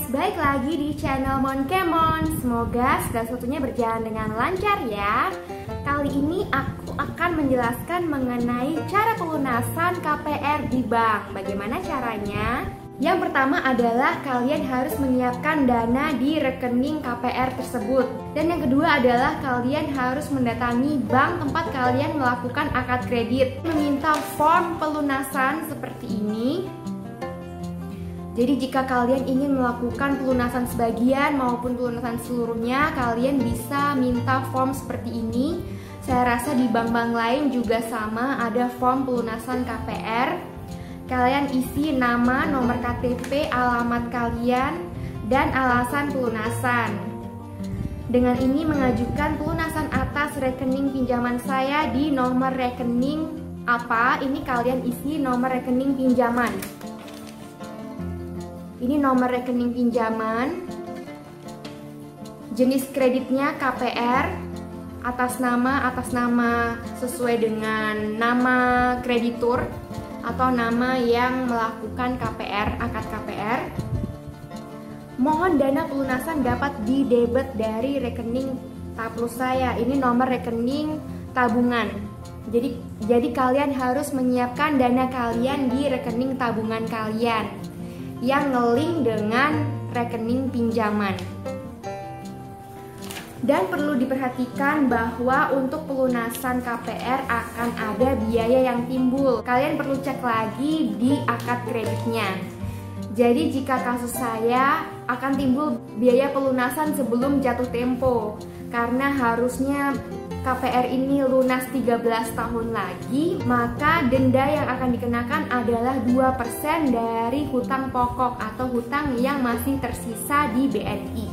balik lagi di channel Monkemon. Semoga segala sesuatunya berjalan dengan lancar ya. Kali ini aku akan menjelaskan mengenai cara pelunasan KPR di bank. Bagaimana caranya? Yang pertama adalah kalian harus menyiapkan dana di rekening KPR tersebut. Dan yang kedua adalah kalian harus mendatangi bank tempat kalian melakukan akad kredit, meminta form pelunasan seperti ini. Jadi jika kalian ingin melakukan pelunasan sebagian maupun pelunasan seluruhnya, kalian bisa minta form seperti ini. Saya rasa di bank-bank lain juga sama, ada form pelunasan KPR. Kalian isi nama, nomor KTP, alamat kalian, dan alasan pelunasan. Dengan ini mengajukan pelunasan atas rekening pinjaman saya di nomor rekening apa? Ini kalian isi nomor rekening pinjaman. Ini nomor rekening pinjaman, jenis kreditnya KPR, atas nama sesuai dengan nama kreditur atau nama yang melakukan KPR, akad KPR. Mohon dana pelunasan dapat didebet dari rekening Taplus saya. Ini nomor rekening tabungan. Jadi kalian harus menyiapkan dana kalian di rekening tabungan kalian yang ngelink dengan rekening pinjaman. Dan perlu diperhatikan bahwa untuk pelunasan KPR akan ada biaya yang timbul. Kalian perlu cek lagi di akad kreditnya. Jadi jika kasus saya akan timbul biaya pelunasan sebelum jatuh tempo, karena harusnya KPR ini lunas 13 tahun lagi, maka denda yang akan dikenakan adalah 2% dari hutang pokok atau hutang yang masih tersisa di BNI.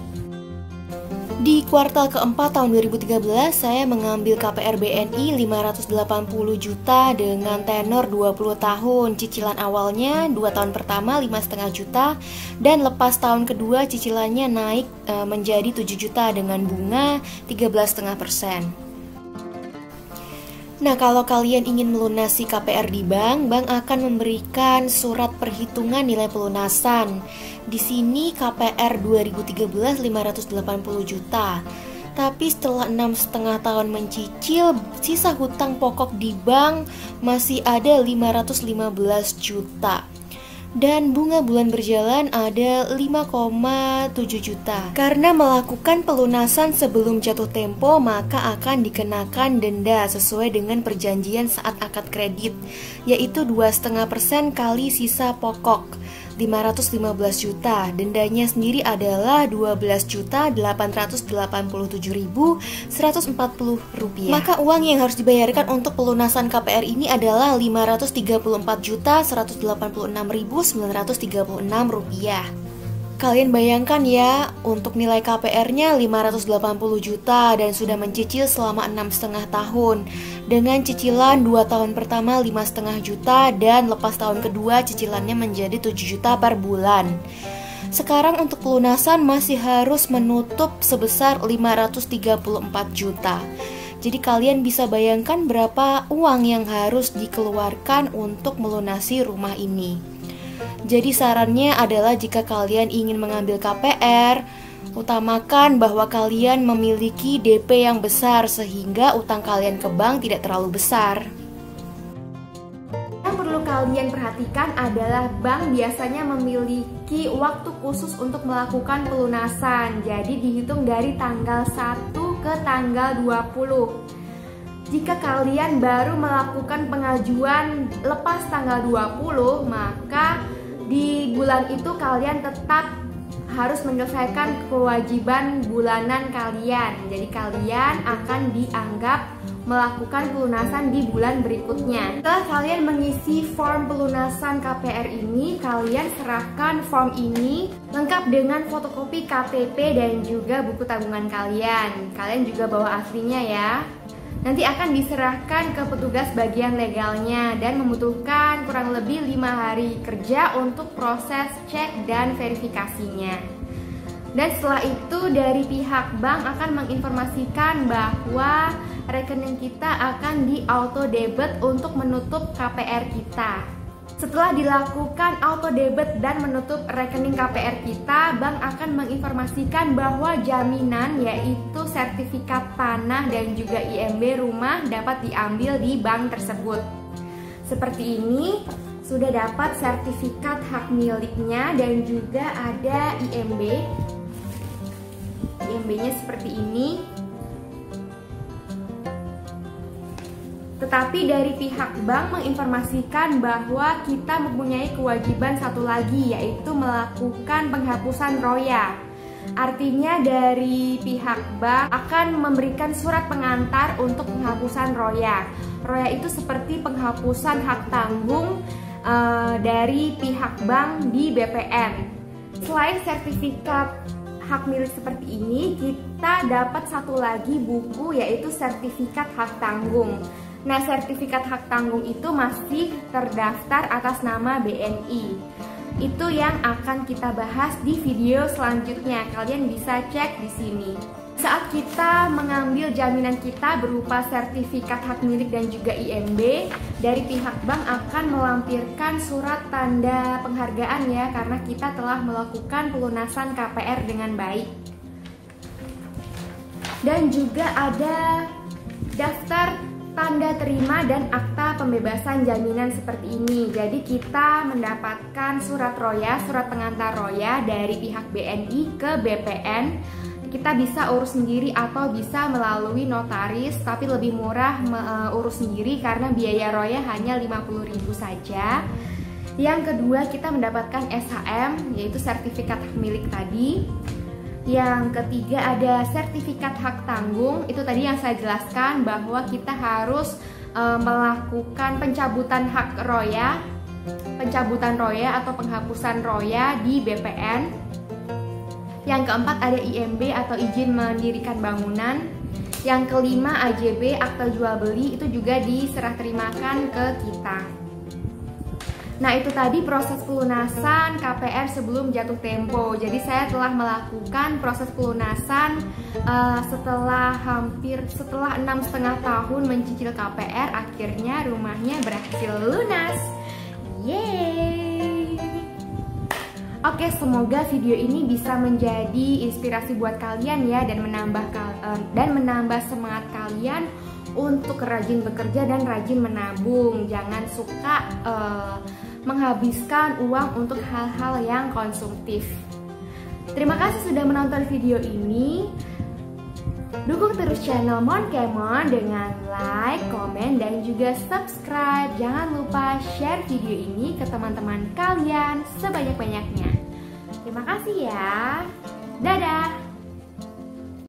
Di kuartal keempat tahun 2013, saya mengambil KPR BNI 580 juta dengan tenor 20 tahun. Cicilan awalnya 2 tahun pertama 5,5 juta dan lepas tahun kedua cicilannya naik menjadi 7 juta dengan bunga 13,5%. Nah, kalau kalian ingin melunasi KPR di bank, bank akan memberikan surat perhitungan nilai pelunasan. Di sini KPR 2013 580 juta. Tapi setelah 6,5 tahun mencicil, sisa hutang pokok di bank masih ada 515 juta. Dan bunga bulan berjalan ada 5,7 juta. Karena melakukan pelunasan sebelum jatuh tempo, maka akan dikenakan denda sesuai dengan perjanjian saat akad kredit, yaitu 2,5% kali sisa pokok, 515 juta. Dendanya sendiri adalah 12.887.140 rupiah. Maka uang yang harus dibayarkan untuk pelunasan KPR ini adalah 534.186.936 rupiah. Kalian bayangkan ya, untuk nilai KPR-nya 580 juta dan sudah mencicil selama 6,5 tahun. Dengan cicilan 2 tahun pertama 5,5 juta dan lepas tahun kedua cicilannya menjadi 7 juta per bulan. Sekarang untuk pelunasan masih harus menutup sebesar 534 juta. Jadi kalian bisa bayangkan berapa uang yang harus dikeluarkan untuk melunasi rumah ini. Jadi sarannya adalah jika kalian ingin mengambil KPR, utamakan bahwa kalian memiliki DP yang besar sehingga utang kalian ke bank tidak terlalu besar. Yang perlu kalian perhatikan adalah bank biasanya memiliki waktu khusus untuk melakukan pelunasan. Jadi dihitung dari tanggal 1 ke tanggal 20. Jika kalian baru melakukan pengajuan lepas tanggal 20, maka di bulan itu kalian tetap harus menyelesaikan kewajiban bulanan kalian. Jadi kalian akan dianggap melakukan pelunasan di bulan berikutnya. Setelah kalian mengisi form pelunasan KPR ini, kalian serahkan form ini lengkap dengan fotokopi KTP dan juga buku tabungan kalian. Kalian juga bawa aslinya ya. Nanti akan diserahkan ke petugas bagian legalnya dan membutuhkan kurang lebih 5 hari kerja untuk proses cek dan verifikasinya. Dan setelah itu dari pihak bank akan menginformasikan bahwa rekening kita akan di auto debit untuk menutup KPR kita. Setelah dilakukan auto debit dan menutup rekening KPR kita, bank akan menginformasikan bahwa jaminan yaitu sertifikat tanah dan juga IMB rumah dapat diambil di bank tersebut. Seperti ini, sudah dapat sertifikat hak miliknya dan juga ada IMB. IMB-nya seperti ini. Tetapi dari pihak bank menginformasikan bahwa kita mempunyai kewajiban satu lagi, yaitu melakukan penghapusan roya. Artinya dari pihak bank akan memberikan surat pengantar untuk penghapusan roya. Roya itu seperti penghapusan hak tanggung dari pihak bank di BPN. Selain sertifikat hak milik seperti ini, kita dapat satu lagi buku, yaitu sertifikat hak tanggung. Nah, sertifikat hak tanggung itu masih terdaftar atas nama BNI. Itu yang akan kita bahas di video selanjutnya. Kalian bisa cek di sini. Saat kita mengambil jaminan kita berupa sertifikat hak milik dan juga IMB, dari pihak bank akan melampirkan surat tanda penghargaan ya, karena kita telah melakukan pelunasan KPR dengan baik. Dan juga ada daftar tanda terima dan akta pembebasan jaminan seperti ini. Jadi kita mendapatkan surat roya, surat pengantar roya dari pihak BNI ke BPN. Kita bisa urus sendiri atau bisa melalui notaris, tapi lebih murah urus sendiri karena biaya roya hanya 50.000 saja. Yang kedua, kita mendapatkan SHM, yaitu sertifikat hak milik tadi. Yang ketiga ada sertifikat hak tanggung. Itu tadi yang saya jelaskan bahwa kita harus melakukan pencabutan hak roya, pencabutan roya atau penghapusan roya di BPN. Yang keempat ada IMB atau izin mendirikan bangunan. Yang kelima AJB, akta jual beli, itu juga diserah terimakan ke kita. Nah, itu tadi proses pelunasan KPR sebelum jatuh tempo. Jadi saya telah melakukan proses pelunasan setelah 6,5 tahun mencicil KPR. Akhirnya rumahnya berhasil lunas. Yeay! Oke, semoga video ini bisa menjadi inspirasi buat kalian ya, dan menambah semangat kalian untuk rajin bekerja dan rajin menabung. Jangan suka menghabiskan uang untuk hal-hal yang konsumtif. Terima kasih sudah menonton video ini. Dukung terus channel Monkemon dengan like, komen, dan juga subscribe. Jangan lupa share video ini ke teman-teman kalian sebanyak-banyaknya. Terima kasih ya. Dadah.